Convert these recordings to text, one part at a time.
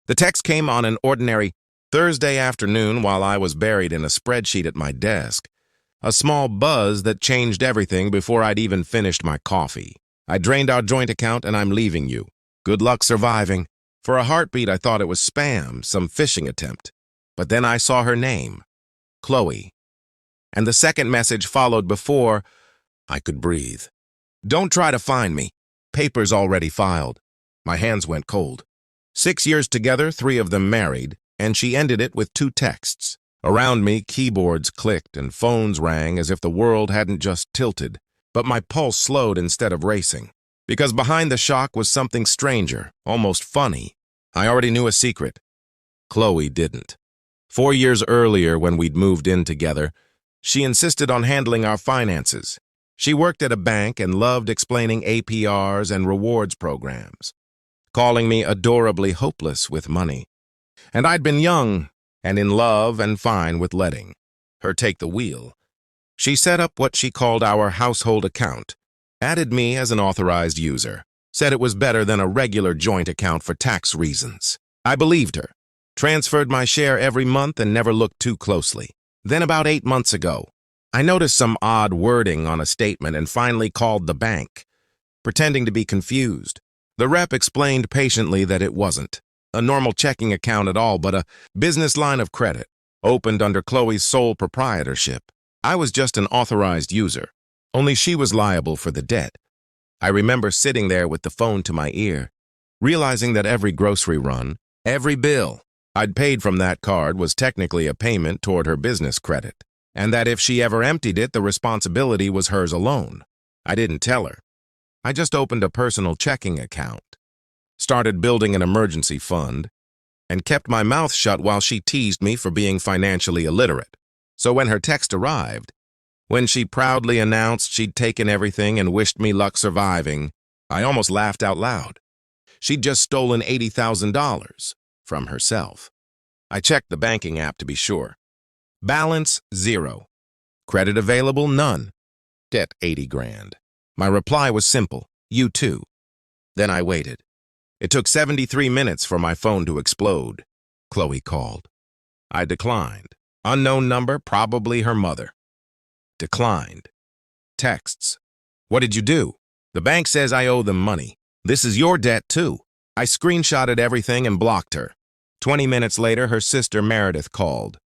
The text came on an ordinary Thursday afternoon while I was buried in a spreadsheet at my desk. A small buzz that changed everything before I'd even finished my coffee. I drained our joint account and I'm leaving you. Good luck surviving. For a heartbeat, I thought it was spam, some phishing attempt. But then I saw her name, Chloe. And the second message followed before I could breathe. Don't try to find me. Papers already filed. My hands went cold. 6 years together, 3 of them married, and she ended it with 2 texts. Around me, keyboards clicked and phones rang as if the world hadn't just tilted, but my pulse slowed instead of racing. Because behind the shock was something stranger, almost funny. I already knew a secret. Chloe didn't. 4 years earlier, when we'd moved in together, she insisted on handling our finances. She worked at a bank and loved explaining APRs and rewards programs, calling me adorably hopeless with money. And I'd been young and in love and fine with letting her take the wheel. She set up what she called our household account, added me as an authorized user, said it was better than a regular joint account for tax reasons. I believed her, transferred my share every month and never looked too closely. Then about 8 months ago, I noticed some odd wording on a statement and finally called the bank, pretending to be confused. The rep explained patiently that it wasn't a normal checking account at all, but a business line of credit, opened under Chloe's sole proprietorship. I was just an authorized user, only she was liable for the debt. I remember sitting there with the phone to my ear, realizing that every grocery run, every bill I'd paid from that card was technically a payment toward her business credit, and that if she ever emptied it, the responsibility was hers alone. I didn't tell her. I just opened a personal checking account, started building an emergency fund, and kept my mouth shut while she teased me for being financially illiterate. So when her text arrived, when she proudly announced she'd taken everything and wished me luck surviving, I almost laughed out loud. She'd just stolen $80,000 from herself. I checked the banking app to be sure. Balance, 0. Credit available, none. Debt, 80 grand. My reply was simple, you too. Then I waited. It took 73 minutes for my phone to explode. Chloe called. I declined. Unknown number, probably her mother. Declined. Texts. What did you do? The bank says I owe them money. This is your debt too. I screenshotted everything and blocked her. 20 minutes later, her sister Meredith called.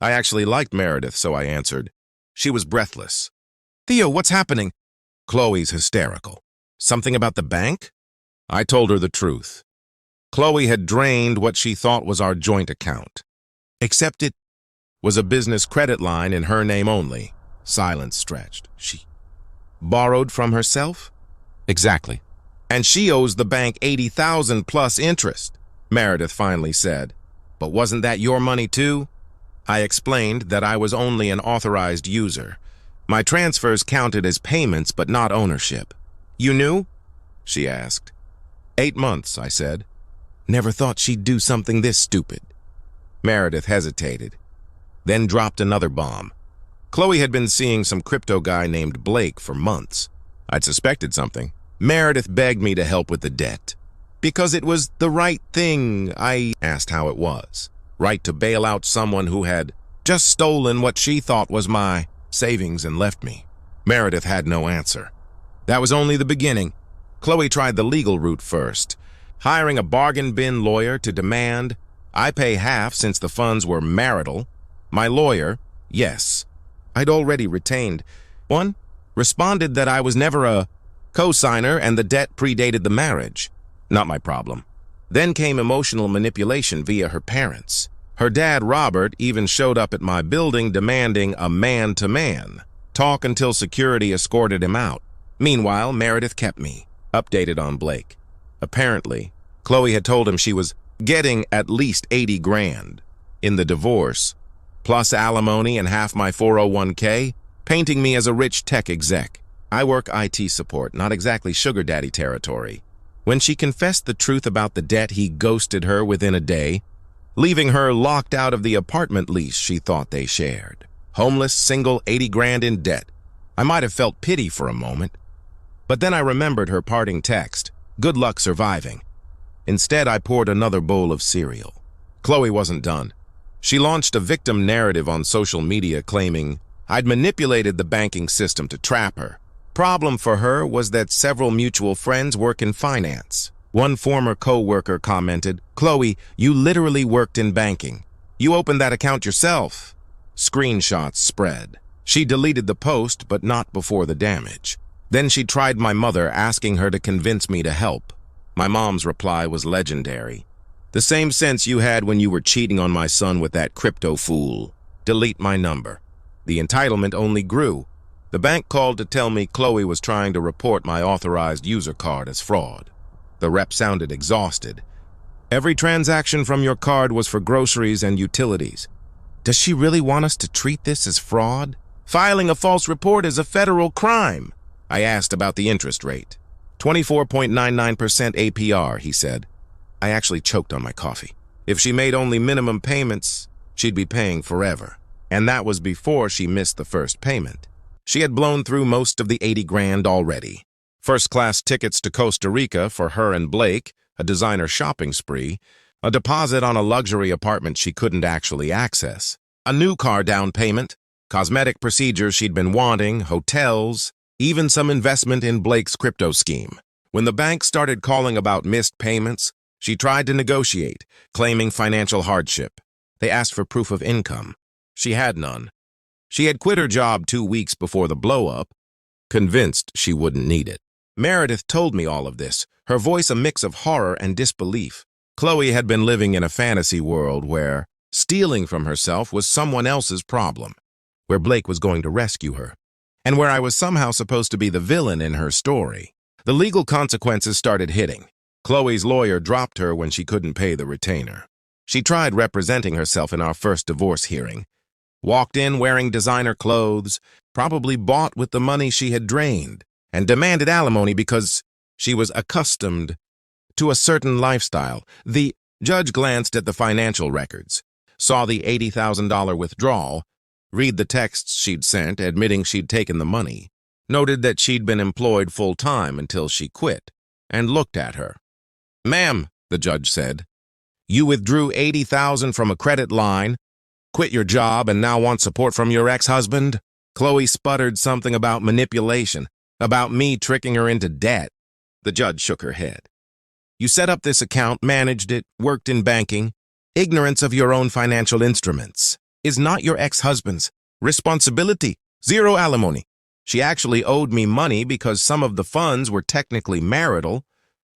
I actually liked Meredith, so I answered. She was breathless. Theo, what's happening? Chloe's hysterical. Something about the bank? I told her the truth. Chloe had drained what she thought was our joint account. Except it was a business credit line in her name only. Silence stretched. She borrowed from herself? Exactly. And she owes the bank $80,000 plus interest, Meredith finally said. But wasn't that your money too? I explained that I was only an authorized user. My transfers counted as payments but not ownership. You knew? She asked. 8 months, I said. Never thought she'd do something this stupid. Meredith hesitated, then dropped another bomb. Chloe had been seeing some crypto guy named Blake for months. I'd suspected something. Meredith begged me to help with the debt. Because it was the right thing. I asked how it was. Right to bail out someone who had just stolen what she thought was my savings and left me. Meredith had no answer. That was only the beginning. Chloe tried the legal route first, hiring a bargain bin lawyer to demand I pay half since the funds were marital. My lawyer, yes, I'd already retained one, responded that I was never a co-signer and the debt predated the marriage. Not my problem. Then came emotional manipulation via her parents. Her dad, Robert, even showed up at my building demanding a man-to-man talk until security escorted him out. Meanwhile, Meredith kept me updated on Blake. Apparently, Chloe had told him she was getting at least 80 grand in the divorce, plus alimony and half my 401k, painting me as a rich tech exec. I work IT support, not exactly sugar daddy territory. When she confessed the truth about the debt, he ghosted her within a day, leaving her locked out of the apartment lease she thought they shared. Homeless, single, 80 grand in debt. I might have felt pity for a moment, but then I remembered her parting text, good luck surviving. Instead, I poured another bowl of cereal. Chloe wasn't done. She launched a victim narrative on social media claiming I'd manipulated the banking system to trap her. Problem for her was that several mutual friends work in finance. One former co-worker commented, "Chloe, you literally worked in banking. You opened that account yourself." Screenshots spread. She deleted the post, but not before the damage. Then she tried my mother, asking her to convince me to help. My mom's reply was legendary. "The same sense you had when you were cheating on my son with that crypto fool. Delete my number." The entitlement only grew. The bank called to tell me Chloe was trying to report my authorized user card as fraud. The rep sounded exhausted. "Every transaction from your card was for groceries and utilities. Does she really want us to treat this as fraud? Filing a false report is a federal crime." I asked about the interest rate. 24.99% APR, he said. I actually choked on my coffee. If she made only minimum payments, she'd be paying forever. And that was before she missed the first payment. She had blown through most of the 80 grand already. First-class tickets to Costa Rica for her and Blake, a designer shopping spree, a deposit on a luxury apartment she couldn't actually access, a new car down payment, cosmetic procedures she'd been wanting, hotels, even some investment in Blake's crypto scheme. When the bank started calling about missed payments, she tried to negotiate, claiming financial hardship. They asked for proof of income. She had none. She had quit her job 2 weeks before the blow-up, convinced she wouldn't need it. Meredith told me all of this, her voice a mix of horror and disbelief. Chloe had been living in a fantasy world where stealing from herself was someone else's problem, where Blake was going to rescue her, and where I was somehow supposed to be the villain in her story. The legal consequences started hitting. Chloe's lawyer dropped her when she couldn't pay the retainer. She tried representing herself in our first divorce hearing. Walked in wearing designer clothes, probably bought with the money she had drained, and demanded alimony because she was accustomed to a certain lifestyle. The judge glanced at the financial records, saw the $80,000 withdrawal, read the texts she'd sent admitting she'd taken the money, noted that she'd been employed full-time until she quit, and looked at her. "Ma'am," the judge said, "you withdrew $80,000 from a credit line, quit your job, and now want support from your ex-husband?" Chloe sputtered something about manipulation, about me tricking her into debt. The judge shook her head. "You set up this account, managed it, worked in banking. Ignorance of your own financial instruments is not your ex-husband's responsibility. Zero alimony. She actually owed me money because some of the funds were technically marital,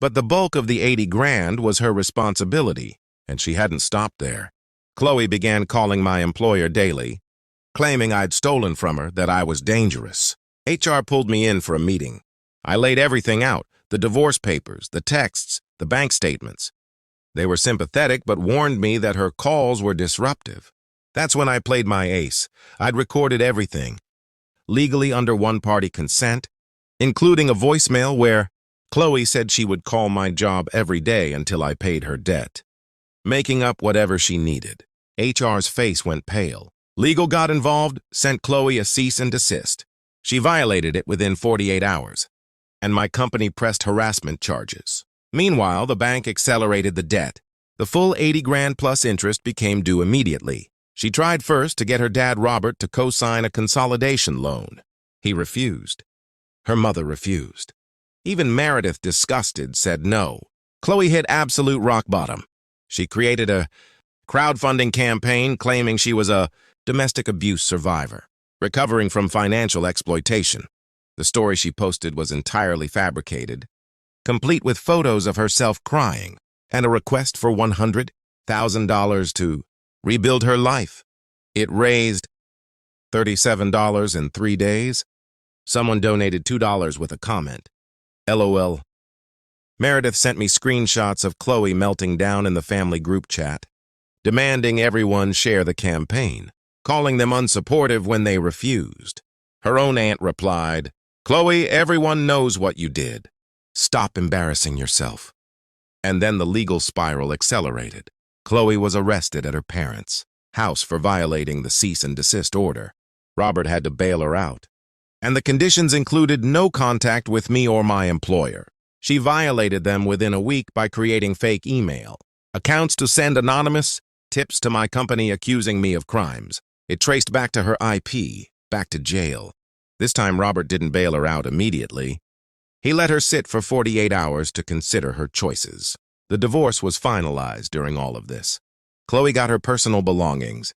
but the bulk of the 80 grand was her responsibility, and she hadn't stopped there." Chloe began calling my employer daily, claiming I'd stolen from her, that I was dangerous. HR pulled me in for a meeting. I laid everything out, the divorce papers, the texts, the bank statements. They were sympathetic, but warned me that her calls were disruptive. That's when I played my ace. I'd recorded everything, legally under one-party consent, including a voicemail where Chloe said she would call my job every day until I paid her debt, making up whatever she needed. HR's face went pale. Legal got involved, sent Chloe a cease and desist. She violated it within 48 hours, and my company pressed harassment charges. Meanwhile, the bank accelerated the debt. The full 80 grand plus interest became due immediately. She tried first to get her dad Robert to co-sign a consolidation loan. He refused. Her mother refused. Even Meredith, disgusted, said no. Chloe hit absolute rock bottom. She created a crowdfunding campaign claiming she was a domestic abuse survivor, recovering from financial exploitation. The story she posted was entirely fabricated, complete with photos of herself crying and a request for $100,000 to rebuild her life. It raised $37 in 3 days. Someone donated $2 with a comment. LOL. Meredith sent me screenshots of Chloe melting down in the family group chat, demanding everyone share the campaign, calling them unsupportive when they refused. Her own aunt replied, "Chloe, everyone knows what you did. Stop embarrassing yourself." And then the legal spiral accelerated. Chloe was arrested at her parents' house for violating the cease and desist order. Robert had to bail her out, and the conditions included no contact with me or my employer. She violated them within a week by creating fake email, accounts to send anonymous tips to my company accusing me of crimes. It traced back to her IP, back to jail. This time, Robert didn't bail her out immediately. He let her sit for 48 hours to consider her choices. The divorce was finalized during all of this. Chloe got her personal belongings,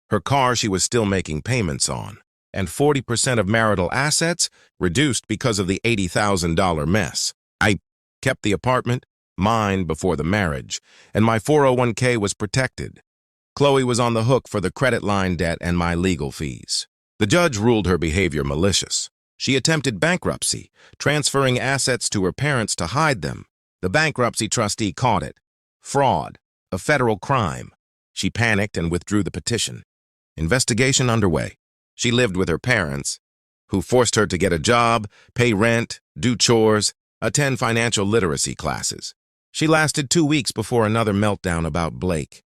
her car she was still making payments on, and 40% of marital assets reduced because of the $80,000 mess. I kept the apartment, mine before the marriage, and my 401k was protected. Chloe was on the hook for the credit line debt and my legal fees. The judge ruled her behavior malicious. She attempted bankruptcy, transferring assets to her parents to hide them. The bankruptcy trustee caught it. Fraud, a federal crime. She panicked and withdrew the petition. Investigation underway. She lived with her parents, who forced her to get a job, pay rent, do chores, attend financial literacy classes. She lasted 2 weeks before another meltdown about Blake,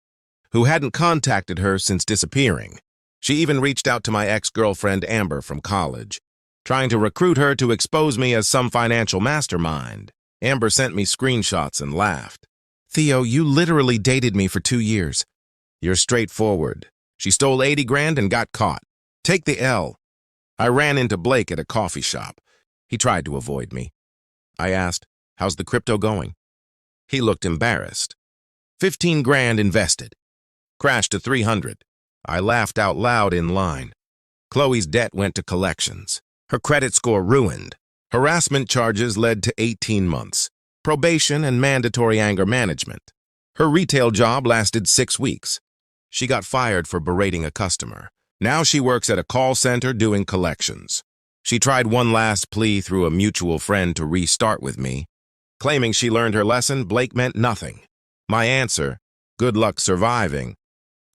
who hadn't contacted her since disappearing. She even reached out to my ex-girlfriend Amber from college, trying to recruit her to expose me as some financial mastermind. Amber sent me screenshots and laughed. "Theo, you literally dated me for 2 years. You're straightforward. She stole 80 grand and got caught. Take the L." I ran into Blake at a coffee shop. He tried to avoid me. I asked, "How's the crypto going?" He looked embarrassed. 15 grand invested. Crashed to 300. I laughed out loud in line. Chloe's debt went to collections. Her credit score ruined. Harassment charges led to 18 months. Probation and mandatory anger management. Her retail job lasted 6 weeks. She got fired for berating a customer. Now she works at a call center doing collections. She tried one last plea through a mutual friend to restart with me. Claiming she learned her lesson, Blake meant nothing. My answer, good luck surviving.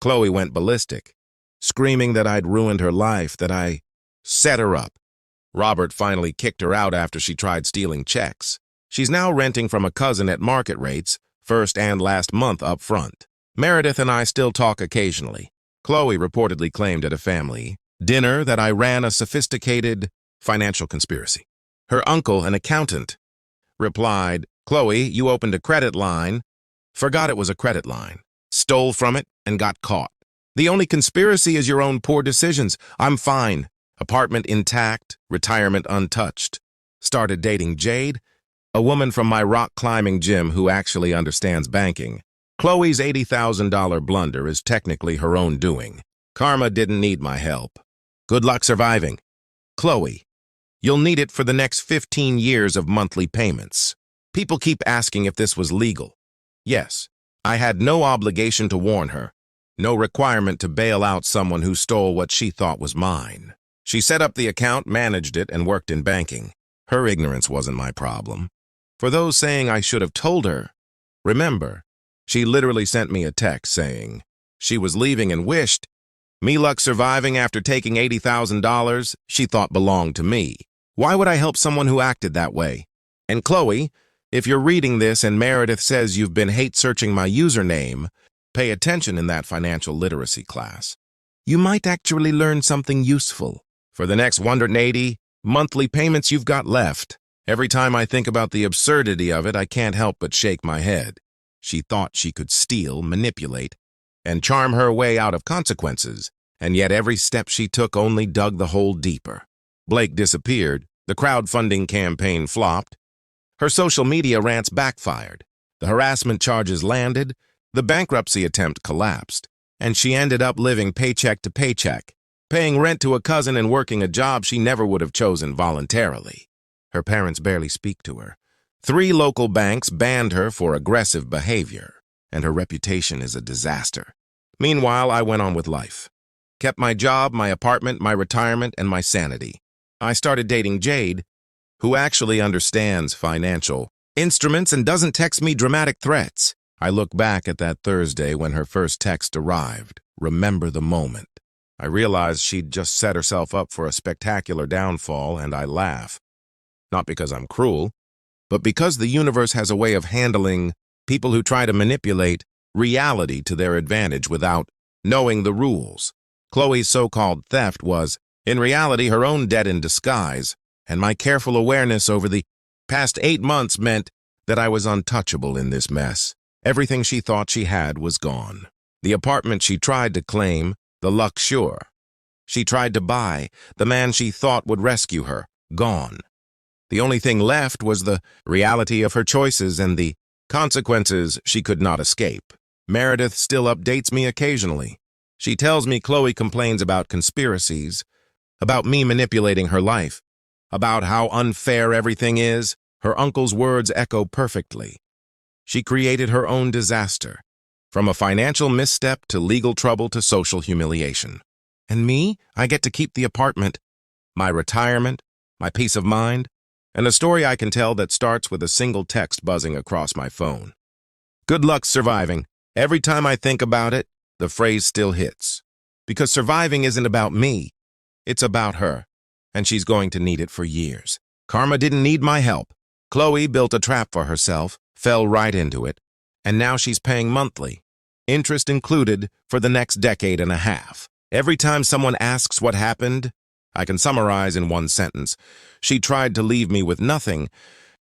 Chloe went ballistic, screaming that I'd ruined her life, that I set her up. Robert finally kicked her out after she tried stealing checks. She's now renting from a cousin at market rates, first and last month up front. Meredith and I still talk occasionally. Chloe reportedly claimed at a family dinner that I ran a sophisticated financial conspiracy. Her uncle, an accountant, replied, "Chloe, you opened a credit line, forgot it was a credit line, stole from it, and got caught. The only conspiracy is your own poor decisions. I'm fine. Apartment intact, retirement untouched. Started dating Jade, a woman from my rock climbing gym who actually understands banking. Chloe's $80,000 blunder is technically her own doing. Karma didn't need my help. Good luck surviving. Chloe, you'll need it for the next 15 years of monthly payments." People keep asking if this was legal. Yes, I had no obligation to warn her, no requirement to bail out someone who stole what she thought was mine. She set up the account, managed it, and worked in banking. Her ignorance wasn't my problem. For those saying I should have told her, remember, she literally sent me a text saying she was leaving and wished me luck surviving after taking $80,000 she thought belonged to me. Why would I help someone who acted that way? And Chloe, if you're reading this and Meredith says you've been hate-searching my username, pay attention in that financial literacy class. You might actually learn something useful. For the next 180 monthly payments you've got left, every time I think about the absurdity of it, I can't help but shake my head. She thought she could steal, manipulate, and charm her way out of consequences, and yet every step she took only dug the hole deeper. Blake disappeared, the crowdfunding campaign flopped, her social media rants backfired, the harassment charges landed, the bankruptcy attempt collapsed, and she ended up living paycheck to paycheck, paying rent to a cousin and working a job she never would have chosen voluntarily. Her parents barely speak to her. 3 local banks banned her for aggressive behavior, and her reputation is a disaster. Meanwhile, I went on with life. Kept my job, my apartment, my retirement, and my sanity. I started dating Jade, who actually understands financial instruments and doesn't text me dramatic threats. I look back at that Thursday when her first text arrived. Remember the moment. I realized she'd just set herself up for a spectacular downfall, and I laugh. Not because I'm cruel, but because the universe has a way of handling people who try to manipulate reality to their advantage without knowing the rules. Chloe's so-called theft was, in reality, her own debt in disguise, and my careful awareness over the Past 8 months meant that I was untouchable in this mess. Everything she thought she had was gone. The apartment she tried to claim, the luxure she tried to buy, the man she thought would rescue her, gone. The only thing left was the reality of her choices and the consequences she could not escape. Meredith still updates me occasionally. She tells me Chloe complains about conspiracies, about me manipulating her life, about how unfair everything is. Her uncle's words echo perfectly. She created her own disaster, from a financial misstep to legal trouble to social humiliation. And me, I get to keep the apartment, my retirement, my peace of mind, and a story I can tell that starts with a single text buzzing across my phone. Good luck surviving. Every time I think about it, the phrase still hits. Because surviving isn't about me, it's about her, and she's going to need it for years. Karma didn't need my help. Chloe built a trap for herself, fell right into it, and now she's paying monthly, interest included, for the next decade and a half. Every time someone asks what happened, I can summarize in one sentence. She tried to leave me with nothing,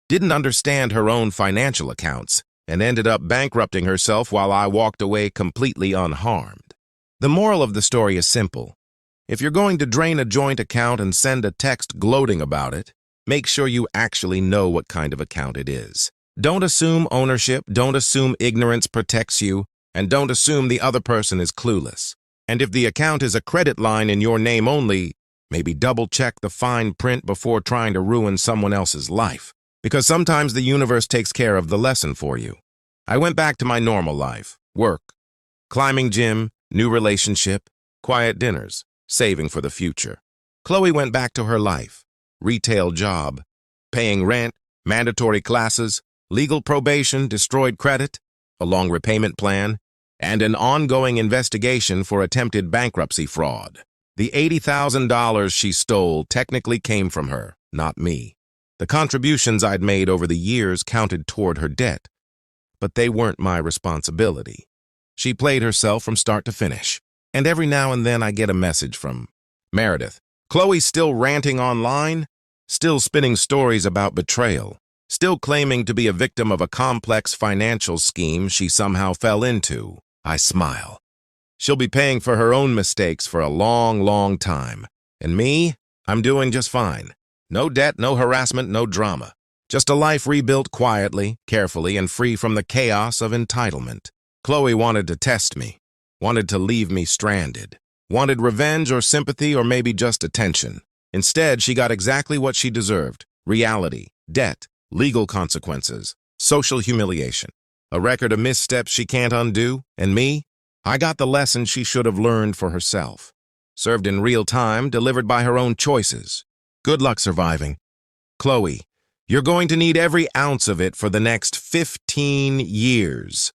didn't understand her own financial accounts, and ended up bankrupting herself while I walked away completely unharmed. The moral of the story is simple. If you're going to drain a joint account and send a text gloating about it, make sure you actually know what kind of account it is. Don't assume ownership, don't assume ignorance protects you, and don't assume the other person is clueless. And if the account is a credit line in your name only, maybe double-check the fine print before trying to ruin someone else's life. Because sometimes the universe takes care of the lesson for you. I went back to my normal life, work, climbing gym, new relationship, quiet dinners, saving for the future. Chloe went back to her life, retail job, paying rent, mandatory classes, legal probation, destroyed credit, a long repayment plan, and an ongoing investigation for attempted bankruptcy fraud. The $80,000 she stole technically came from her, not me. The contributions I'd made over the years counted toward her debt, but they weren't my responsibility. She played herself from start to finish, and every now and then I get a message from Meredith. Chloe's still ranting online, still spinning stories about betrayal, still claiming to be a victim of a complex financial scheme she somehow fell into. I smile. She'll be paying for her own mistakes for a long, long time. And me, I'm doing just fine. No debt, no harassment, no drama. Just a life rebuilt quietly, carefully, and free from the chaos of entitlement. Chloe wanted to test me, wanted to leave me stranded, wanted revenge or sympathy or maybe just attention. Instead, she got exactly what she deserved: reality, debt, legal consequences, social humiliation, a record of missteps she can't undo. And me, I got the lesson she should have learned for herself. Served in real time, delivered by her own choices. Good luck surviving. Chloe, you're going to need every ounce of it for the next 15 years.